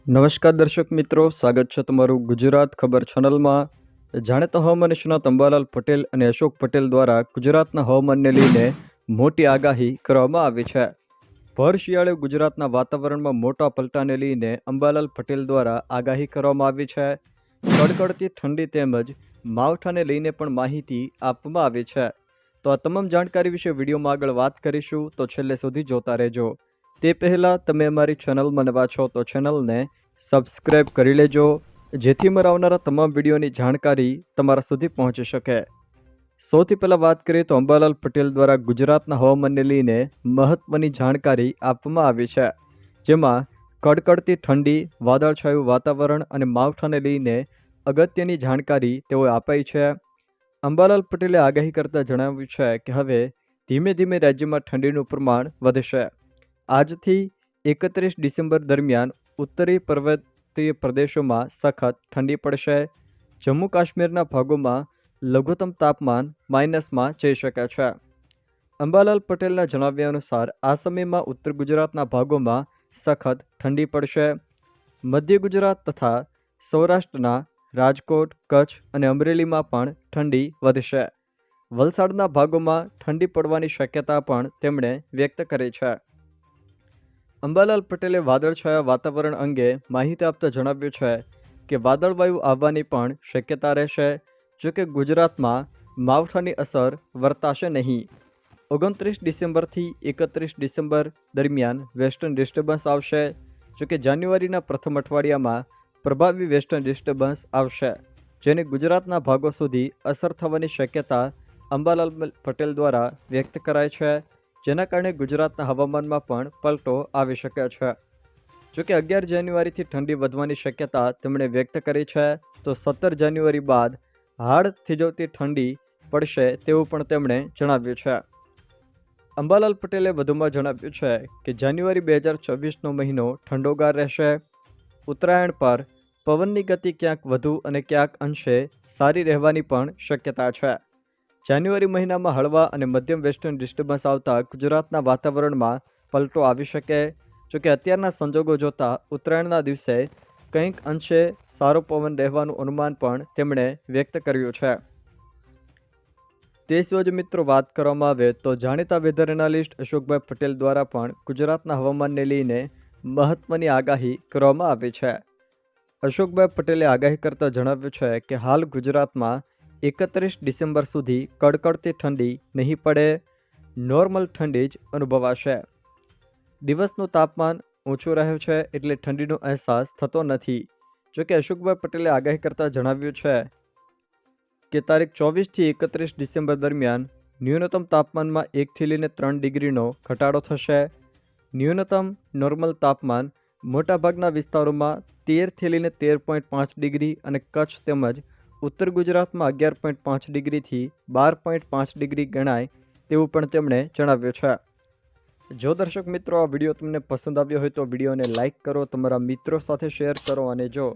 નમસ્કાર દર્શક મિત્રો, સ્વાગત છે તમારું ગુજરાત ખબર ચેનલમાં। જાણીતા હવામાન નિષ્ણાત અંબાલાલ પટેલ અને અશોક પટેલ દ્વારા ગુજરાતના હવામાનને લઈને મોટી આગાહી કરવામાં આવી છે। ભર શિયાળે ગુજરાતના વાતાવરણમાં મોટા પલટાને લઈને અંબાલાલ પટેલ દ્વારા આગાહી કરવામાં આવી છે। કડકડતી ઠંડી તેમજ માવઠાને લઈને પણ માહિતી આપવામાં આવી છે। તો આ તમામ જાણકારી વિશે વિડીયોમાં આગળ વાત કરીશું, તો છેલ્લે સુધી જોતા રહેજો। તે પહેલાં તમે અમારી ચેનલમાં નવા છો તો ચેનલને સબસ્ક્રાઈબ કરી લેજો, જેથી મારા આવનારા તમામ વિડીયોની જાણકારી તમારા સુધી પહોંચી શકે। સૌથી પહેલાં વાત કરીએ તો અંબાલાલ પટેલ દ્વારા ગુજરાતના હવામાનને લઈને મહત્ત્વની જાણકારી આપવામાં આવી છે, જેમાં કડકડતી ઠંડી, વાદળછાયું વાતાવરણ અને માવઠાને લઈને અગત્યની જાણકારી તેઓએ અપાઈ છે। અંબાલાલ પટેલે આગાહી કરતાં જણાવ્યું છે કે હવે ધીમે ધીમે રાજ્યમાં ઠંડીનું પ્રમાણ વધશે। આજથી 31 ડિસેમ્બર દરમિયાન ઉત્તરી પર્વતીય પ્રદેશોમાં સખત ઠંડી પડશે। જમ્મુ કાશ્મીરના ભાગોમાં લઘુત્તમ તાપમાન માઇનસમાં જઈ શકે છે। અંબાલાલ પટેલના જણાવ્યા અનુસાર આ સમયમાં ઉત્તર ગુજરાતના ભાગોમાં સખત ઠંડી પડશે। મધ્ય ગુજરાત તથા સૌરાષ્ટ્રના રાજકોટ, કચ્છ અને અમરેલીમાં પણ ઠંડી વધશે। વલસાડના ભાગોમાં ઠંડી પડવાની શક્યતા પણ તેમણે વ્યક્ત કરી છે। અંબાલાલ પટેલે વાદળછાયા વાતાવરણ અંગે માહિતી આપતા જણાવ્યું છે કે વાદળવાયુ આવવાની પણ શક્યતા રહેશે, જોકે ગુજરાતમાં માવઠાની અસર વર્તાશે નહીં। 29 ડિસેમ્બરથી 31 ડિસેમ્બર દરમિયાન વેસ્ટર્ન ડિસ્ટર્બન્સ આવશે, જોકે જાન્યુઆરીના પ્રથમ અઠવાડિયામાં પ્રભાવી વેસ્ટર્ન ડિસ્ટર્બન્સ આવશે, જેની ગુજરાતના ભાગો સુધી અસર થવાની શક્યતા અંબાલાલ પટેલ દ્વારા વ્યક્ત કરાઈ છે, જેના કારણે ગુજરાતના હવામાનમાં પણ પલટો આવી શકે છે। જોકે 11 જાન્યુઆરીથી ઠંડી વધવાની શક્યતા તેમણે વ્યક્ત કરી છે, તો 17 જાન્યુઆરી બાદ હાડ થીજવતી ઠંડી પડશે તેવું પણ તેમણે જણાવ્યું છે। અંબાલાલ પટેલે વધુમાં જણાવ્યું છે કે જાન્યુઆરી 2024નો મહિનો ઠંડોગાર રહેશે। ઉત્તરાયણ પર પવનની ગતિ ક્યાંક વધુ અને ક્યાંક અંશે સારી રહેવાની પણ શક્યતા છે। જાન્યુઆરી મહિનામાં હળવા અને મધ્યમ વેસ્ટર્ન ડિસ્ટર્બન્સ આવતા ગુજરાતના વાતાવરણમાં પલટો આવી શકે, જોકે અત્યારના સંજોગો જોતા ઉત્તરાયણના દિવસે કંઈક અંશે સારો પવન રહેવાનું અનુમાન પણ તેમણે વ્યક્ત કર્યું છે। તે સિવાય મિત્રો વાત કરવામાં આવે તો જાણીતા વેધર એનાલિસ્ટ અશોકભાઈ પટેલ દ્વારા પણ ગુજરાતના હવામાનને લઈને મહત્ત્વની આગાહી કરવામાં આવી છે। અશોકભાઈ પટેલે આગાહી કરતાં જણાવ્યું છે કે હાલ ગુજરાતમાં 31 ડિસેમ્બર સુધી કડકડતી ઠંડી નહીં પડે, નોર્મલ ઠંડી જ અનુભવાશે। દિવસનું તાપમાન ઓછું રહે છે એટલે ઠંડીનો અહેસાસ થતો નથી। જોકે અશોકભાઈ પટેલે આગાહી કરતાં જણાવ્યું છે કે તારીખ 24થી 31 ડિસેમ્બર દરમિયાન ન્યૂનતમ તાપમાનમાં 1થી લઈને 3 ડિગ્રીનો ઘટાડો થશે। ન્યૂનતમ નોર્મલ તાપમાન મોટાભાગના વિસ્તારોમાં 13થી લઈને 13.5 ડિગ્રી અને કચ્છ તેમજ ઉત્તર ગુજરાતમાં 11.5 ડિગ્રીથી 12.5 ડિગ્રી ગણાય તેવું પણ તેમણે જણાવ્યું છે। જો દર્શક મિત્રો આ વિડીયો તમને પસંદ આવ્યો હોય તો વિડીયોને લાઇક કરો, તમારા મિત્રો સાથે શેર કરો, અને જો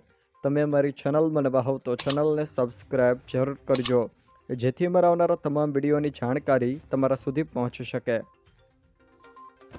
તમે અમારી ચેનલમાં નવા હોવ તો ચેનલને સબસ્ક્રાઈબ જરૂર કરજો, જેથી અમારા આવનારા તમામ વિડીયોની જાણકારી તમારા સુધી પહોંચી શકે।